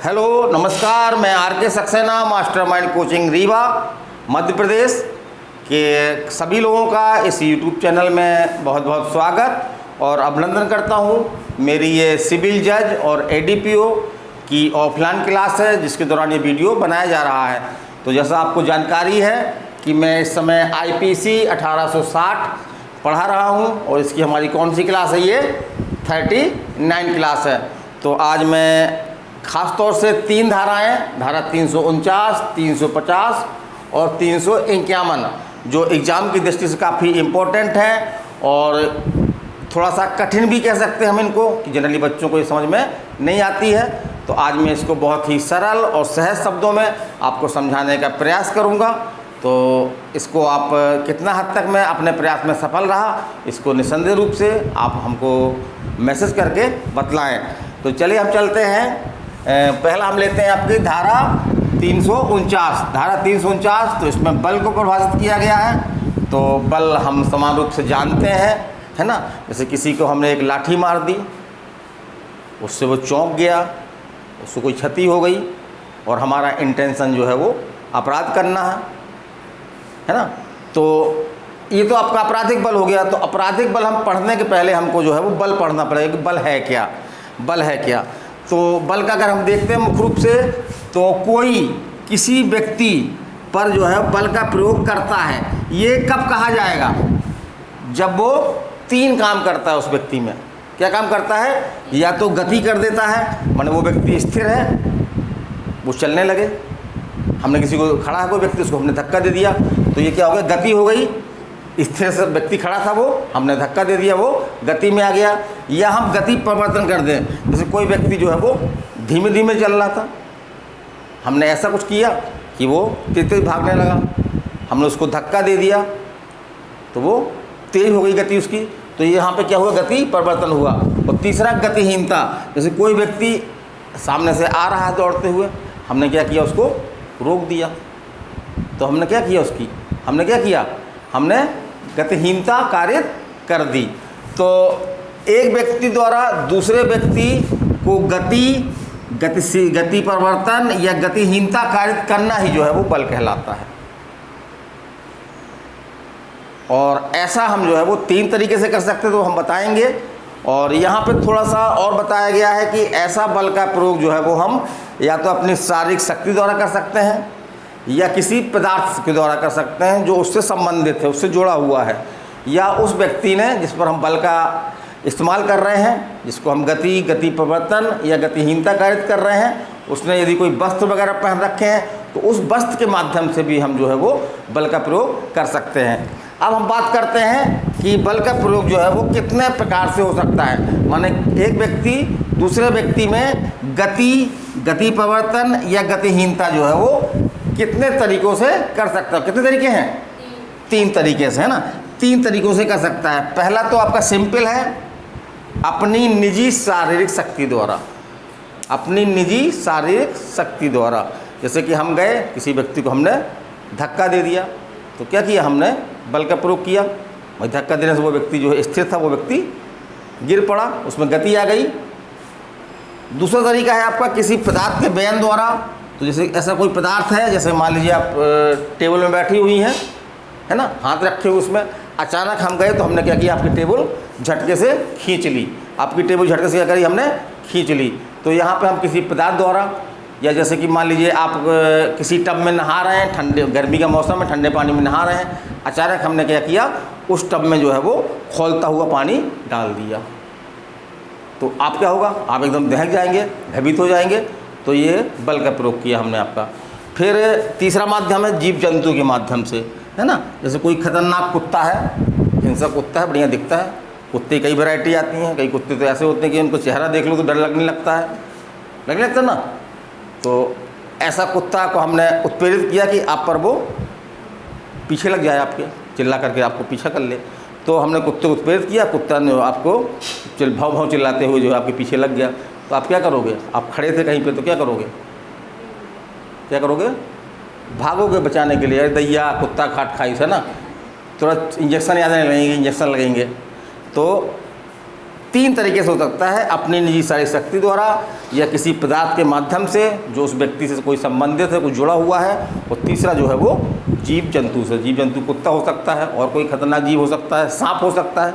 Hello नमस्कार, मैं are के सक्सेना, मास्टरमाइंड कोचिंग रीवा मध्य प्रदेश के सभी लोगों का इस यूट्यूब चैनल में बहुत बहुत स्वागत और अभिनंदन करता हूं। मेरी ये सिविल जज और एडीपीओ की ऑफलाइन क्लास है जिसके दौरान ये वीडियो बनाया जा रहा है। तो जैसा आपको जानकारी है कि मैं इस समय आईपीसी 1860 पढ़ा रहा हूं और इसकी हमारी कौन सी क्लास है, ये 39 क्लास है। तो आज मैं ख़ास तौर से 3 धाराएं, धारा 349, 350 और 351 जो एग्ज़ाम की दृष्टि से काफ़ी इम्पोर्टेंट है और थोड़ा सा कठिन भी कह सकते हैं हम इनको, कि जनरली बच्चों को ये समझ में नहीं आती है। तो आज मैं इसको बहुत ही सरल और सहज शब्दों में आपको समझाने का प्रयास करूँगा। तो इसको आप कितना हद तक मैं अपने प्रयास में सफल रहा, इसको निस्संदेह रूप से आप हमको मैसेज करके बतलाएं। तो चलिए हम चलते हैं। पहला हम लेते हैं आपकी धारा 349। धारा 349, तो इसमें बल को परिभाषित किया गया है। तो बल हम समान रूप से जानते हैं, है ना। जैसे किसी को हमने एक लाठी मार दी, उससे वो चौंक गया, उसको कोई क्षति हो गई और हमारा इंटेंशन जो है वो अपराध करना है ना। तो ये तो आपका आपराधिक बल हो गया। तो आपराधिक बल हम पढ़ने के पहले हमको जो है वो बल पढ़ना पड़ेगा कि बल है क्या, बल है क्या। तो बल का अगर हम देखते हैं मुख्य रूप से, तो कोई किसी व्यक्ति पर जो है बल का प्रयोग करता है, ये कब कहा जाएगा? जब वो 3 काम करता है उस व्यक्ति में। क्या काम करता है? या तो गति कर देता है, माने वो व्यक्ति स्थिर है, वो चलने लगे। हमने किसी को, खड़ा है कोई व्यक्ति, उसको हमने धक्का दे दिया, तो ये क्या हो गया? गति हो गई। स्थिर से व्यक्ति खड़ा था, वो हमने धक्का दे दिया, वो गति में आ गया। या हम गति परिवर्तन कर दें, जैसे कोई व्यक्ति जो है वो धीमे धीमे चल रहा था, हमने ऐसा कुछ किया कि वो तेज तेज भागने लगा, हमने उसको धक्का दे दिया तो वो तेज हो गई गति उसकी। तो यहाँ पे क्या हुआ? गति परिवर्तन हुआ। और तीसरा गतिहीनता, जैसे कोई व्यक्ति सामने से आ रहा है दौड़ते हुए, हमने क्या किया? उसको रोक दिया। तो हमने क्या किया? हमने क्या किया? हमने गतिहीनता कारित कर दी। तो एक व्यक्ति द्वारा दूसरे व्यक्ति को गति परिवर्तन या गतिहीनता कारित करना ही जो है वो बल कहलाता है। और ऐसा हम जो है वो 3 तरीके से कर सकते हैं, तो हम बताएंगे। और यहाँ पे थोड़ा सा और बताया गया है कि ऐसा बल का प्रयोग जो है वो हम या तो अपनी शारीरिक शक्ति द्वारा कर सकते हैं या किसी पदार्थ के द्वारा कर सकते हैं जो उससे संबंधित है, उससे जुड़ा हुआ है, या उस व्यक्ति ने जिस पर हम बल का इस्तेमाल कर रहे हैं, जिसको हम गति परिवर्तन या गतिहीनता कारित कर रहे हैं, उसने यदि कोई वस्त्र वगैरह पहन रखे हैं तो उस वस्त्र के माध्यम से भी हम जो है वो बल का प्रयोग कर सकते हैं। अब हम बात करते हैं कि बल का प्रयोग जो है वो कितने प्रकार से हो सकता है। माने एक व्यक्ति दूसरे व्यक्ति में गति परिवर्तन या गतिहीनता जो है वो कितने तरीक़ों से कर सकता है? कितने तरीके हैं? 3 तरीके से, है ना। 3 तरीक़ों से कर सकता है। पहला तो आपका सिंपल है, अपनी निजी शारीरिक शक्ति द्वारा। अपनी निजी शारीरिक शक्ति द्वारा, जैसे कि हम गए, किसी व्यक्ति को हमने धक्का दे दिया, तो क्या किया? हमने बल का प्रयोग किया। भाई धक्का देने से वो व्यक्ति जो है स्थिर था, वो व्यक्ति गिर पड़ा, उसमें गति आ गई। दूसरा तरीका है आपका किसी पदार्थ के बयान द्वारा। तो जैसे ऐसा कोई पदार्थ है, जैसे मान लीजिए आप टेबल में बैठी हुई हैं, है ना, हाथ रखे हुए उसमें, अचानक हम गए तो हमने क्या किया? आपकी टेबल झटके से खींच ली। आपकी टेबल झटके से क्या करी? हमने खींच ली। तो यहाँ पे हम किसी पदार्थ द्वारा, या जैसे कि मान लीजिए आप किसी टब में नहा रहे हैं, ठंडे गर्मी का मौसम में ठंडे पानी में नहा रहे हैं, अचानक हमने क्या किया? उस टब में जो है वो खौलता हुआ पानी डाल दिया। तो आप क्या होगा? आप एकदम दहक जाएंगे, भयभीत हो जाएंगे। तो ये बल का प्रयोग किया हमने आपका। फिर तीसरा माध्यम है जीव जंतु के माध्यम से, है ना। जैसे कोई खतरनाक कुत्ता है, हिंसक कुत्ता है, बढ़िया दिखता है। कुत्ते कई वैरायटी आती हैं। कई कुत्ते तो ऐसे होते हैं कि उनको चेहरा देख लो तो डर लगने लगता है, लगने लगता है ना। तो ऐसा कुत्ता को हमने उत्प्रेरित किया कि आप पर वो पीछे लग जाए, आपके चिल्ला करके आपको पीछा कर ले। तो हमने कुत्ते को उत्प्रेरित किया, कुत्ता ने आपको भाव भाव चिल्लाते हुए जो आपके पीछे लग गया। तो आप क्या करोगे? आप खड़े थे कहीं पे, तो क्या करोगे? क्या करोगे? भागोगे बचाने के लिए। अरे दैया, कुत्ता खाट खाई से ना, तुरंत इंजेक्शन याद नहीं लगेंगे, इंजेक्शन लगेंगे। तो तीन तरीके से हो सकता है, अपनी निजी शारीरिक शक्ति द्वारा या किसी पदार्थ के माध्यम से जो उस व्यक्ति से कोई संबंधित है, कोई जुड़ा हुआ है, और तीसरा जो है वो जीव जंतु से। जीव जंतु कुत्ता हो सकता है और कोई खतरनाक जीव हो सकता है, सांप हो सकता है,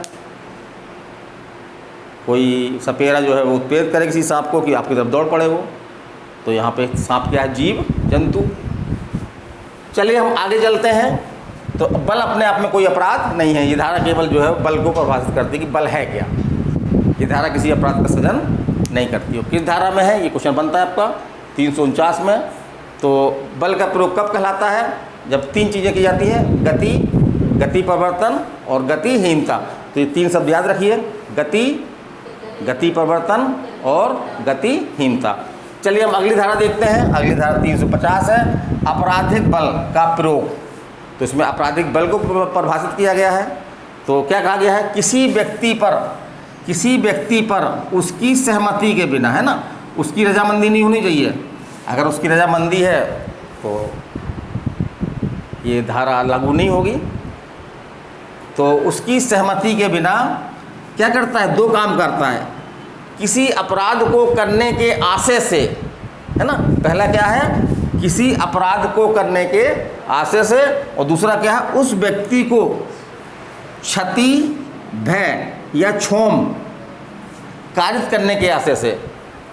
कोई सपेरा जो है वो उत्प्रेरित करे किसी सांप को कि आपकी तरफ दौड़ पड़े वो, तो यहाँ पे सांप क्या है, जीव जंतु। चलिए हम आगे चलते हैं। तो बल अपने आप में कोई अपराध नहीं है, ये धारा केवल जो है बल को परिभाषित करती है कि बल है क्या। ये धारा किसी अपराध का सृजन नहीं करती है। किस धारा में है, ये क्वेश्चन बनता है आपका 349 में। तो बल का प्रयोग कब कहलाता है, जब तीन चीज़ें की जाती हैं, गति, गति परिवर्तन और गतिहीनता। तो ये तीन शब्द याद रखिए, गति, गति परिवर्तन और गतिहीनता। चलिए हम अगली धारा देखते हैं। अगली धारा 350 है, आपराधिक बल का प्रयोग। तो इसमें आपराधिक बल को परिभाषित किया गया है। तो क्या कहा गया है, किसी व्यक्ति पर उसकी सहमति के बिना, है ना, उसकी रजामंदी नहीं होनी चाहिए। अगर उसकी रजामंदी है तो ये धारा लागू नहीं होगी। तो उसकी सहमति के बिना क्या करता है, दो काम करता है, किसी अपराध को करने के आशय से, है ना, पहला क्या है, किसी अपराध को करने के आशय से, और दूसरा क्या है, उस व्यक्ति को क्षति, भय या क्षोम कारित करने के आशय से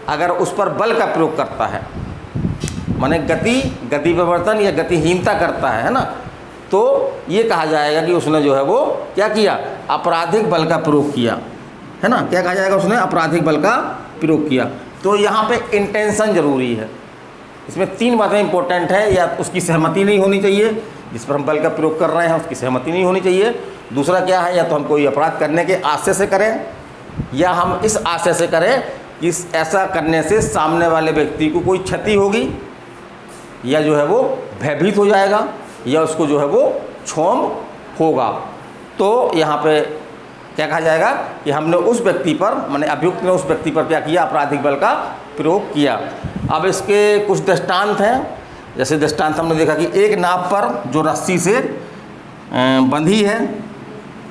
अगर उस पर बल का प्रयोग करता है, माने गति, गति परिवर्तन या गतिहीनता करता है ना, तो ये कहा जाएगा कि उसने जो है वो क्या किया, आपराधिक बल का प्रयोग किया, है ना। क्या कहा जाएगा, उसने आपराधिक बल का प्रयोग किया। तो यहाँ पे इंटेंशन जरूरी है। इसमें तीन बातें इंपॉर्टेंट है, या उसकी सहमति नहीं होनी चाहिए, जिस पर हम बल का प्रयोग कर रहे हैं उसकी सहमति नहीं होनी चाहिए। दूसरा क्या है, या तो हम कोई अपराध करने के आशय से करें, या हम इस आशय से करें कि ऐसा करने से सामने वाले व्यक्ति को कोई क्षति होगी, या जो है वो भयभीत हो जाएगा, या उसको जो है वो क्षोम होगा। तो यहाँ पे क्या कहा जाएगा कि हमने उस व्यक्ति पर, माने अभियुक्त ने उस व्यक्ति पर क्या किया, आपराधिक बल का प्रयोग किया। अब इसके कुछ दृष्टांत हैं। जैसे दृष्टांत हमने देखा कि एक नाव पर जो रस्सी से बंधी है,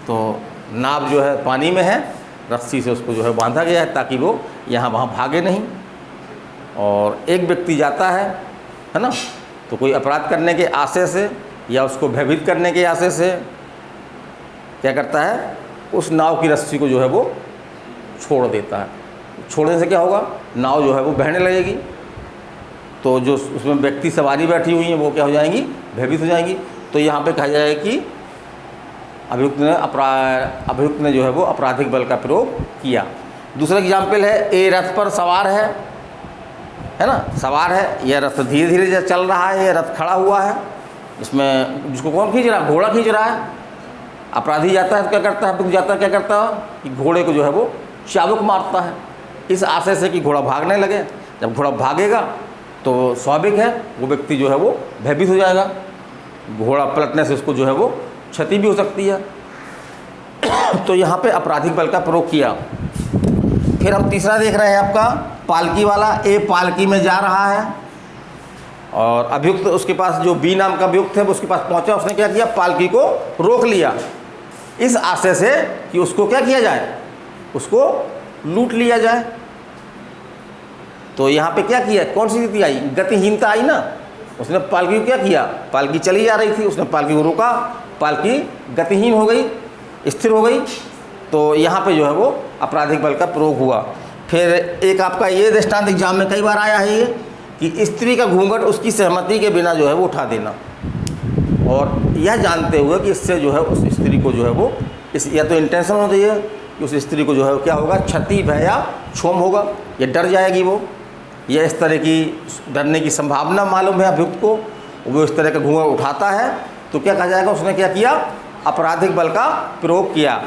तो नाव जो है पानी में है, रस्सी से उसको जो है बांधा गया है ताकि वो यहाँ वहाँ भागे नहीं। और एक व्यक्ति जाता है ना, तो कोई अपराध करने के आशय से या उसको भयभीत करने के आशय से क्या करता है, उस नाव की रस्सी को जो है वो छोड़ देता है। छोड़ने से क्या होगा, नाव जो है वो बहने लगेगी, तो जो उसमें व्यक्ति सवारी बैठी हुई हैं वो क्या हो जाएंगी, भयभीत हो जाएंगी। तो यहाँ पे कहा जाएगा कि अभियुक्त ने जो है वो आपराधिक बल का प्रयोग किया। दूसरा एग्जाम्पल है, ए रथ पर सवार है ना, सवार है, यह रथ धीरे धीरे चल रहा है, यह रथ खड़ा हुआ है, इसमें जिसको कौन खींच रहा है, घोड़ा खींच रहा है। अपराधी जाता है तो क्या करता है, अभियुक्त जाता है क्या करता है कि घोड़े को जो है वो चाबुक मारता है, इस आशय से कि घोड़ा भागने लगे। जब घोड़ा भागेगा तो स्वाभाविक है वो व्यक्ति जो है वो भयभीत हो जाएगा, घोड़ा पलटने से उसको जो है वो क्षति भी हो सकती है। तो यहाँ पे आपराधिक बल का प्रयोग किया। फिर हम तीसरा देख रहे हैं आपका पालकी वाला। ए पालकी में जा रहा है और अभियुक्त उसके पास, जो बी नाम का अभियुक्त है वो उसके पास पहुँचा, उसने क्या किया, पालकी को रोक लिया इस आशय से कि उसको क्या किया जाए, उसको लूट लिया जाए। तो यहाँ पे क्या किया, कौन सी स्थिति आई, गतिहीनता आई ना। उसने पालकी को क्या किया, पालकी चली जा रही थी, उसने पालकी को रोका, पालकी गतिहीन हो गई, स्थिर हो गई। तो यहाँ पे जो है वो आपराधिक बल का प्रयोग हुआ। फिर एक आपका ये दृष्टांत एग्जाम में कई बार आया है ये कि स्त्री का घूंघट उसकी सहमति के बिना जो है वो उठा देना, और यह जानते हुए कि इससे जो है उस स्त्री को जो है वो या तो इंटेंशन होना चाहिए कि उस स्त्री को जो है क्या होगा, क्षति, भय या क्षोम होगा, या डर जाएगी वो, या इस तरह की डरने की संभावना मालूम है अभियुक्त को, वो इस तरह का घूंघट उठाता है, तो क्या कहा जाएगा, उसने क्या किया, आपराधिक बल का प्रयोग किया।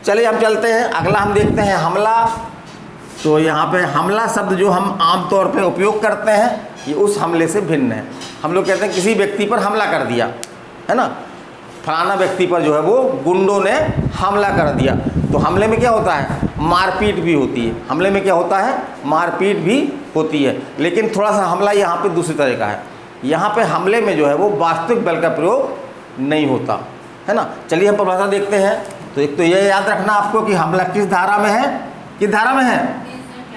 चलिए हम चलते हैं, अगला हम देखते हैं हमला। तो यहाँ पे हमला शब्द जो हम आमतौर पे उपयोग करते हैं ये उस हमले से भिन्न है। हम लोग कहते हैं किसी व्यक्ति पर हमला कर दिया, है ना, फलाना व्यक्ति पर जो है वो गुंडों ने हमला कर दिया। तो हमले में क्या होता है, मारपीट भी होती है। हमले में क्या होता है, मारपीट भी होती है, लेकिन थोड़ा सा हमला यहाँ पे दूसरी तरह का है। यहाँ पे हमले में जो है वो वास्तविक बल का प्रयोग नहीं होता, है ना। चलिए हम परिभाषा देखते हैं। तो एक तो ये याद रखना आपको कि हमला किस धारा में है, किस धारा में है?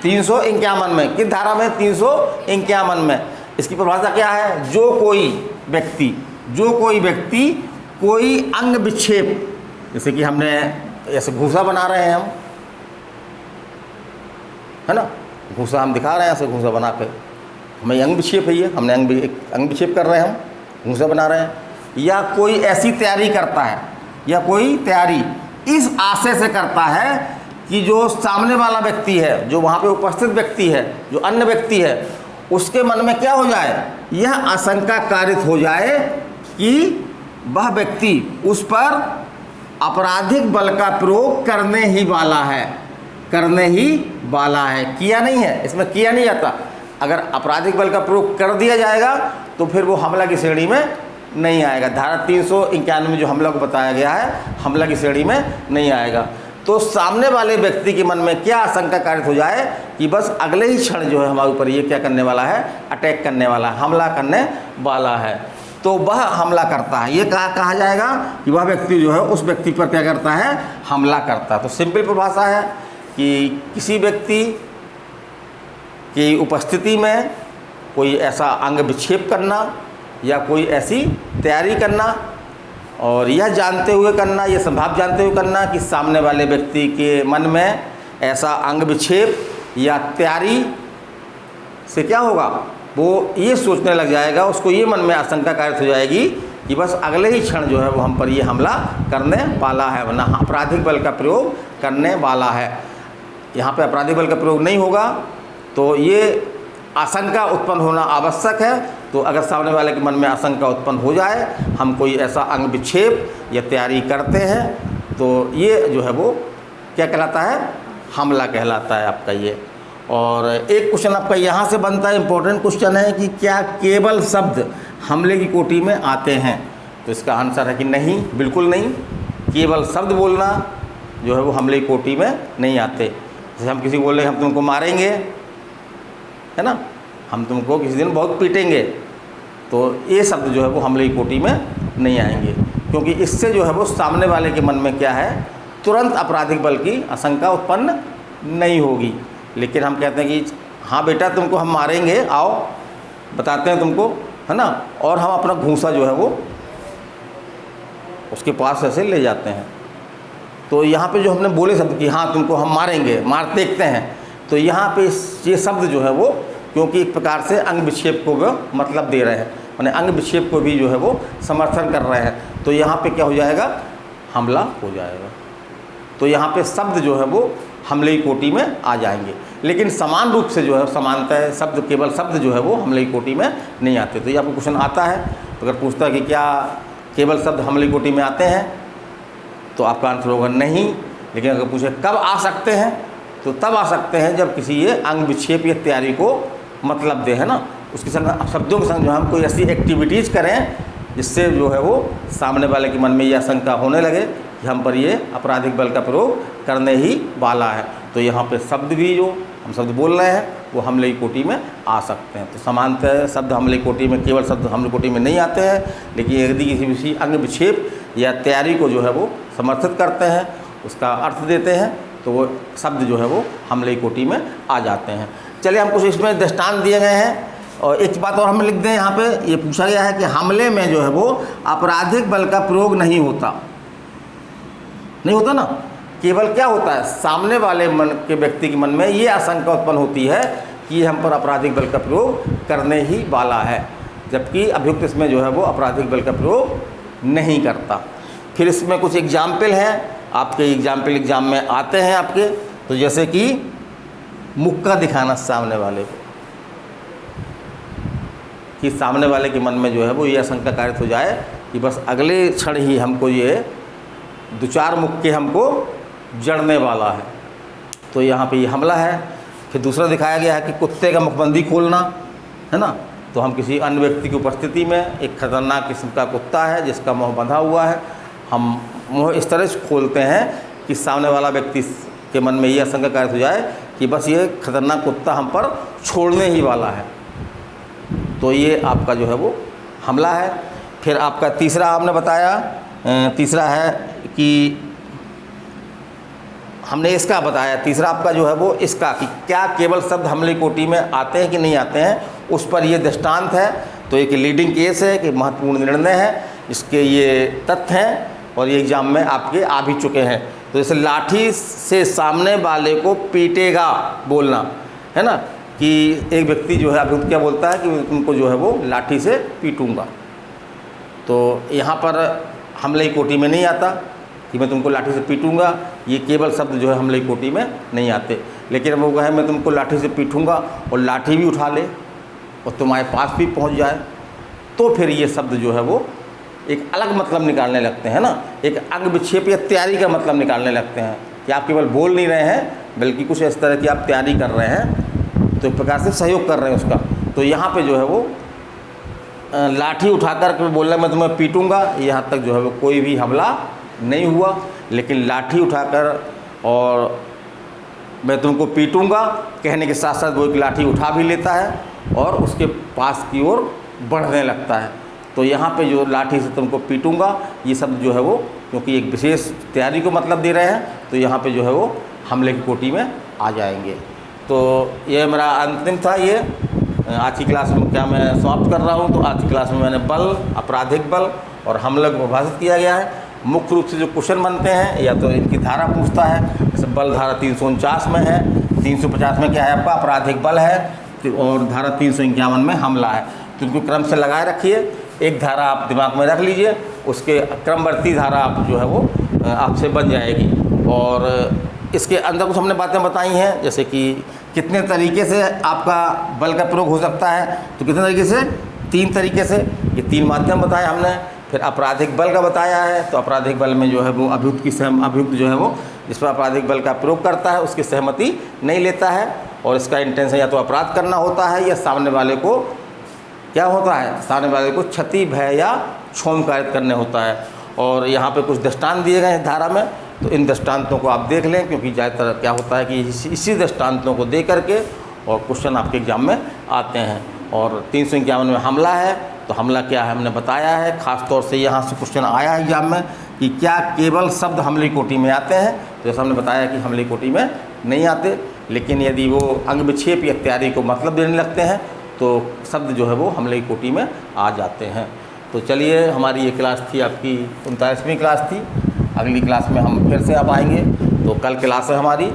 351 में। किस धारा में? 351 में। इसकी परिभाषा क्या है? जो कोई व्यक्ति कोई अंग विक्षेप, जैसे कि हमने ऐसे घूसा बना रहे हैं हम, है ना, घूसा हम दिखा रहे हैं, ऐसे घूसा बना के हमें अंग विक्षेप है, ये हमने अंग विक्षेप कर रहे हैं, हम घूसा बना रहे हैं। या कोई ऐसी तैयारी करता है, या कोई तैयारी इस आशय से करता है कि जो सामने वाला व्यक्ति है, जो वहाँ पे उपस्थित व्यक्ति है, जो अन्य व्यक्ति है, उसके मन में क्या हो जाए? यह आशंका कारित हो जाए कि वह व्यक्ति उस पर आपराधिक बल का प्रयोग करने ही वाला है, किया नहीं है, इसमें किया नहीं जाता। अगर आपराधिक बल का प्रयोग कर दिया जाएगा तो फिर वो हमला की श्रेणी में नहीं आएगा। धारा 351 में जो हमला को बताया गया है, हमला की श्रेणी में नहीं आएगा। तो सामने वाले व्यक्ति के मन में क्या आशंका कारित हो जाए कि बस अगले ही क्षण जो है हमारे ऊपर ये क्या करने वाला है? अटैक करने वाला है, हमला करने वाला है, तो वह हमला करता है। ये कहा जाएगा कि वह व्यक्ति जो है उस व्यक्ति पर क्या करता है? हमला करता है। तो सिंपल परिभाषा है कि किसी व्यक्ति की उपस्थिति में कोई ऐसा अंग विक्षेप करना या कोई ऐसी तैयारी करना, और यह जानते हुए करना, यह संभाव जानते हुए करना कि सामने वाले व्यक्ति के मन में ऐसा अंग विक्षेप या तैयारी से क्या होगा? वो ये सोचने लग जाएगा, उसको ये मन में आशंका कारित हो जाएगी कि बस अगले ही क्षण जो है वो हम पर ये हमला करने वाला है, वरना आपराधिक बल का प्रयोग करने वाला है। यहाँ पे आपराधिक बल का प्रयोग नहीं होगा तो ये आशंका उत्पन्न होना आवश्यक है। तो अगर सामने वाले के मन में आशंका उत्पन्न हो जाए, हम कोई ऐसा अंग विक्षेप या तैयारी करते हैं, तो ये जो है वो क्या कहलाता है? हमला कहलाता है आपका ये। और एक क्वेश्चन आपका यहाँ से बनता है, इम्पोर्टेंट क्वेश्चन है कि क्या केवल शब्द हमले की कोटि में आते हैं? तो इसका आंसर है कि नहीं, बिल्कुल नहीं। केवल शब्द बोलना जो है वो हमले की कोटि में नहीं आते। जैसे हम किसी को बोले हम तुमको मारेंगे, है ना, हम तुमको किसी दिन बहुत पीटेंगे, तो ये शब्द जो है वो हमले की कोटि में नहीं आएंगे, क्योंकि इससे जो है वो सामने वाले के मन में क्या है? तुरंत आपराधिक बल की आशंका उत्पन्न नहीं होगी। लेकिन हम कहते हैं कि हाँ बेटा तुमको हम मारेंगे, आओ बताते हैं तुमको, है ना, और हम अपना घूंसा जो है वो उसके पास ऐसे ले जाते हैं। तो यहाँ पे जो हमने बोले शब्द कि हाँ तुमको हम मारेंगे, मार देखते हैं, तो यहाँ पे ये शब्द जो है वो क्योंकि एक प्रकार से अंग विक्षेप को वो मतलब दे रहे हैं, माने अंग विक्षेप को भी जो है वो समर्थन कर रहे हैं, तो यहाँ पे क्या हो जाएगा? हमला हो जाएगा। तो यहाँ पे शब्द जो है वो हमले की कोटि में आ जाएंगे। लेकिन समान रूप से जो है समानतः शब्द, केवल शब्द जो है वो हमले की कोटि में नहीं आते। तो ये आपको क्वेश्चन आता है, तो अगर पूछता है कि क्या केवल शब्द हमले की कोटि में आते हैं, तो आपका आंसर होगा नहीं। लेकिन अगर पूछे कब आ सकते हैं, तो तब आ सकते हैं जब किसी ये अंग विक्षेप या तैयारी को मतलब दे, है ना, उसके संग शब्दों के संग जो हम कोई ऐसी एक्टिविटीज़ करें जिससे जो है वो सामने वाले के मन में यह आशंका होने लगे कि हम पर ये आपराधिक बल का प्रयोग करने ही वाला है। तो यहाँ पे शब्द भी जो हम शब्द बोल रहे हैं वो हमले की कोटि में आ सकते हैं। तो समानतः शब्द हमले की कोटि में, केवल शब्द हमले की कोटि में नहीं आते हैं, लेकिन यदि किसी अंग विक्षेप या तैयारी को जो है वो समर्थित करते हैं, उसका अर्थ देते हैं, तो वो शब्द जो है वो हमले की कोटि में आ जाते हैं। चलिए हम कुछ इसमें दृष्टांत दिए गए हैं, और एक बात और हम लिख दें, यहाँ पे ये पूछा गया है कि हमले में जो है वो आपराधिक बल का प्रयोग नहीं होता ना, केवल क्या होता है? सामने वाले मन के व्यक्ति के मन में ये आशंका उत्पन्न होती है कि ये हम पर आपराधिक बल का प्रयोग करने ही वाला है, जबकि अभियुक्त इसमें जो है वो आपराधिक बल का प्रयोग नहीं करता। फिर इसमें कुछ एग्जाम्पल हैं, आपके एग्जाम में आते हैं आपके, तो जैसे कि मुक्का दिखाना सामने वाले को, कि सामने वाले के मन में जो है वो ये आशंका कारित हो जाए कि बस अगले क्षण ही हमको ये 2-4 मुक्के हमको जड़ने वाला है, तो यहाँ पे ये हमला है। फिर दूसरा दिखाया गया है कि कुत्ते का मुखबंदी खोलना, है ना, तो हम किसी अन्य व्यक्ति की उपस्थिति में एक खतरनाक किस्म का कुत्ता है जिसका मुँह बंधा हुआ है, हम मुँह इस तरह से खोलते हैं कि सामने वाला व्यक्ति के मन में ये आशंका कारित हो जाए कि बस ये खतरनाक कुत्ता हम पर छोड़ने ही वाला है, तो ये आपका जो है वो हमला है। फिर आपका तीसरा आपने बताया, तीसरा है कि हमने इसका बताया। तीसरा आपका जो है वो इसका कि क्या केवल शब्द हमले कोटि में आते हैं कि नहीं आते हैं, उस पर ये दृष्टांत है। तो एक लीडिंग केस है कि महत्वपूर्ण निर्णय है, इसके ये तथ्य हैं और ये एग्जाम में आपके आ भी चुके हैं। तो जैसे लाठी से सामने वाले को पीटेगा बोलना है ना, कि एक व्यक्ति जो है अभी क्या बोलता है कि उनको जो है वो लाठी से पीटूंगा। तो यहाँ पर हमले की कोटि में नहीं आता कि मैं तुमको लाठी से पीटूंगा, ये केवल शब्द जो है हमले की कोटि में नहीं आते। लेकिन वो कहे मैं तुमको लाठी से पीटूंगा और लाठी भी उठा ले और तुम्हारे पास भी पहुंच जाए, तो फिर ये शब्द जो है वो एक अलग मतलब निकालने लगते हैं ना, एक अंग विक्षेप या तैयारी का मतलब निकालने लगते हैं कि आप केवल बोल नहीं रहे हैं बल्कि कुछ इस तरह की आप तैयारी कर रहे हैं, तो एक प्रकार से सहयोग कर रहे हैं उसका। तो यहाँ पे जो है वो लाठी उठाकर के बोल रहा मैं तुम्हें पीटूंगा, यहाँ तक जो है वो कोई भी हमला नहीं हुआ। लेकिन लाठी उठाकर और मैं तुमको पीटूंगा कहने के साथ साथ वो एक लाठी उठा भी लेता है और उसके पास की ओर बढ़ने लगता है। तो यहाँ पे जो लाठी से तुमको पीटूंगा ये शब्द जो है वो क्योंकि एक विशेष तैयारी को मतलब दे रहे हैं, तो यहाँ पे जो है वो हमले की कोटि में आ जाएंगे। तो ये मेरा अंतिम था। ये आज की क्लास में क्या मैं समाप्त कर रहा हूँ। तो आज की क्लास में मैंने बल, आपराधिक बल और हमले को परिभाषित किया गया है। मुख्य रूप से जो क्वेश्चन बनते हैं या तो इनकी धारा पूछता है, जैसे बल धारा 349 में है, 350 में क्या है आपका आपराधिक बल है और धारा 351 में हमला है। तो इनको क्रम से लगाए रखिए, एक धारा आप दिमाग में रख लीजिए, उसके क्रमवर्ती धारा आप जो है वो आपसे बन जाएगी। और इसके अंदर कुछ हमने बातें बताई हैं, जैसे कि कितने तरीके से आपका बल का प्रयोग हो सकता है। तो कितने तरीके से? 3 तरीके से, ये 3 माध्यम बताए हमने। फिर आपराधिक बल का बताया है, तो आपराधिक बल में जो है वो अभियुक्त जो है वो जिस पर आपराधिक बल का प्रयोग करता है उसकी सहमति नहीं लेता है और इसका इंटेंशन या तो अपराध करना होता है या सामने वाले को क्या होता है, सामने वाले को क्षति, भय या क्षोभ कारित करने होता है। और यहाँ पे कुछ दृष्टांत दिए गए हैं धारा में, तो इन दृष्टांतों को आप देख लें, क्योंकि ज़्यादातर क्या होता है कि इसी दृष्टांतों को दे करके और क्वेश्चन आपके एग्जाम में आते हैं। और 351 में हमला है, तो हमला क्या है हमने बताया है। ख़ास तौर से यहाँ से क्वेश्चन आया है एग्जाम में कि क्या केवल शब्द हमले की कोटि में आते हैं। तो जैसा हमने बताया कि हमले की कोटि में नहीं आते, लेकिन यदि वो अंग विक्षेप या तैयारी को मतलब देने लगते हैं तो शब्द जो है वो हमले की कोटि में आ जाते हैं। तो चलिए, हमारी ये क्लास थी आपकी 39वीं क्लास थी। अगली क्लास में हम फिर से आप आएंगे। तो कल क्लास है हमारी,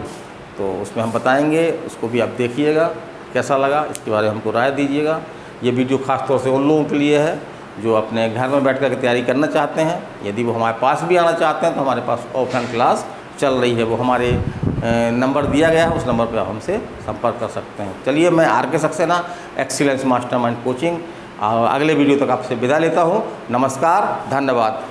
तो उसमें हम बताएंगे, उसको भी आप देखिएगा कैसा लगा, इसके बारे में हमको राय दीजिएगा। ये वीडियो खास तौर से उन लोगों के लिए है जो अपने घर में बैठ कर के तैयारी करना चाहते हैं। यदि वो हमारे पास भी आना चाहते हैं तो हमारे पास ऑफलाइन क्लास चल रही है, वो हमारे नंबर दिया गया है, उस नंबर पर आप हमसे संपर्क कर सकते हैं। चलिए, मैं RK Saxena, excellence mastermind coaching, अगले वीडियो तक आपसे विदा लेता हूँ। नमस्कार, धन्यवाद।